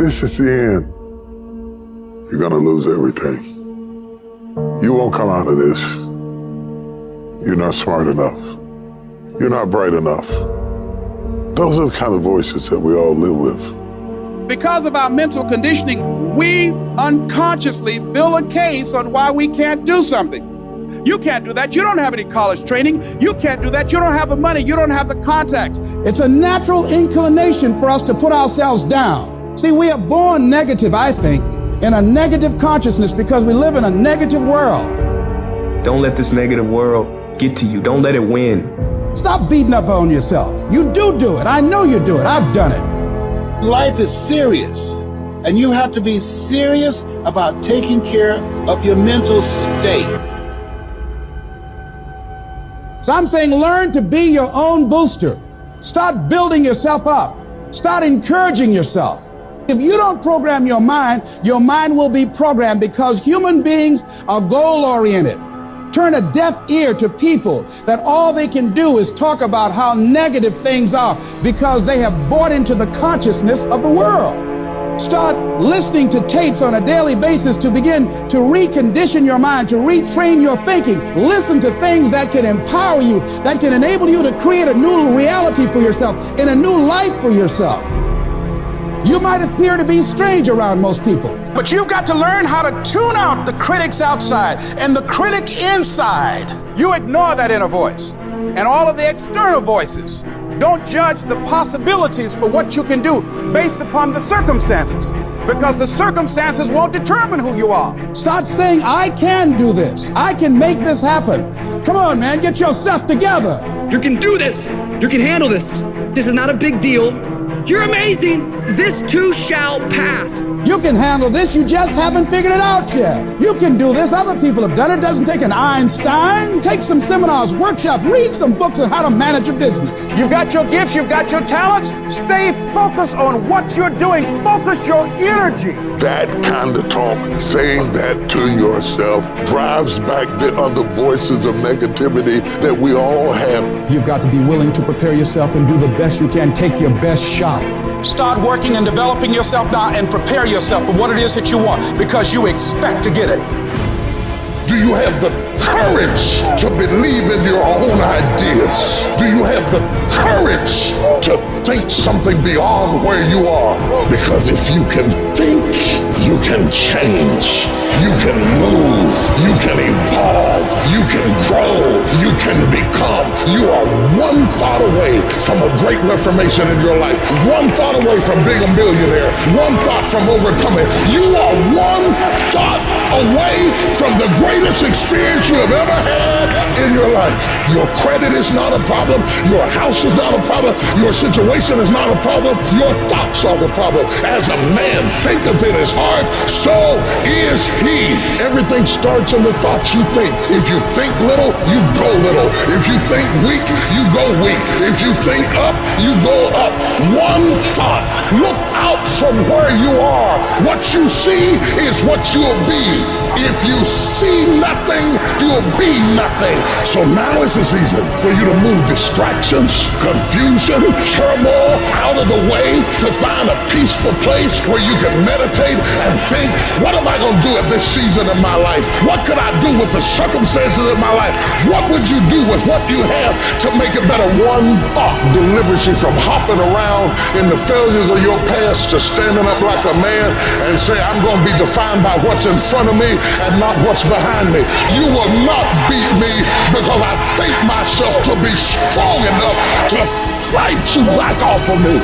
this is the end, you're gonna lose everything. You won't come out of this. You're not smart enough. You're not bright enough. Those are the kind of voices that we all live with. Because of our mental conditioning, we unconsciously build a case on why we can't do something. You can't do that. You don't have any college training. You can't do that. You don't have the money. You don't have the contacts. It's a natural inclination for us to put ourselves down. See, we are born negative, I think, in a negative consciousness because we live in a negative world. Don't let this negative world get to you. Don't let it win. Stop beating up on yourself. You do it. I know you do it. I've done it. Life is serious, and you have to be serious about taking care of your mental state. So I'm saying learn to be your own booster. Start building yourself up. Start encouraging yourself. If you don't program your mind will be programmed because human beings are goal-oriented. Turn a deaf ear to people that all they can do is talk about how negative things are because they have bought into the consciousness of the world. Start listening to tapes on a daily basis to begin to recondition your mind, to retrain your thinking. Listen to things that can empower you, that can enable you to create a new reality for yourself and a new life for yourself. You might appear to be strange around most people, but you've got to learn how to tune out the critics outside and the critic inside. You ignore that inner voice and all of the external voices. Don't judge the possibilities for what you can do based upon the circumstances, because the circumstances won't determine who you are. Start saying, I can do this. I can make this happen. Come on, man, get yourself together. You can do this. You can handle this. This is not a big deal. You're amazing. This too shall pass. You can handle this. You just haven't figured it out yet. You can do this. Other people have done it. Doesn't take an Einstein. Take some seminars, workshops, read some books on how to manage a business. You've got your gifts. You've got your talents. Stay focused on what you're doing. Focus your energy. That kind of talk, saying that to yourself, drives back the other voices of negativity that we all have. You've got to be willing to prepare yourself and do the best you can. Take your best shot. Start working and developing yourself now and prepare yourself for what it is that you want because you expect to get it. Do you have the courage to believe in your own ideas? Do you have the courage to think something beyond where you are? Because if you can think, you can change, you can move, you can evolve, you can grow, you can become. You are one thought away from a great reformation in your life, one thought away from being a millionaire, one thought from overcoming. You are one thought away from the greatest experience you have ever had in your life. Your credit is not a problem. Your house is not a problem. Your situation is not a problem. Your thoughts are the problem. As a man thinketh in his heart, so is he. Everything starts in the thoughts you think. If you think little, you go little. If you think weak, you go weak. If you think up, you go up. One thought. Look out from where you are. What you see is what you'll be. If you see nothing, you'll be nothing. So now is the season for you to move distractions, confusion, turmoil out of the way to find a peaceful place where you can meditate and think, what am I going to do at this season of my life? What could I do with the circumstances of my life? What would you do with what you have to make it better? One thought delivers you from hopping around in the failures of your past to standing up like a man and say, I'm going to be defined by what's in front of me and not what's behind me. You will not beat me because I think myself to be strong enough to fight you back off of me.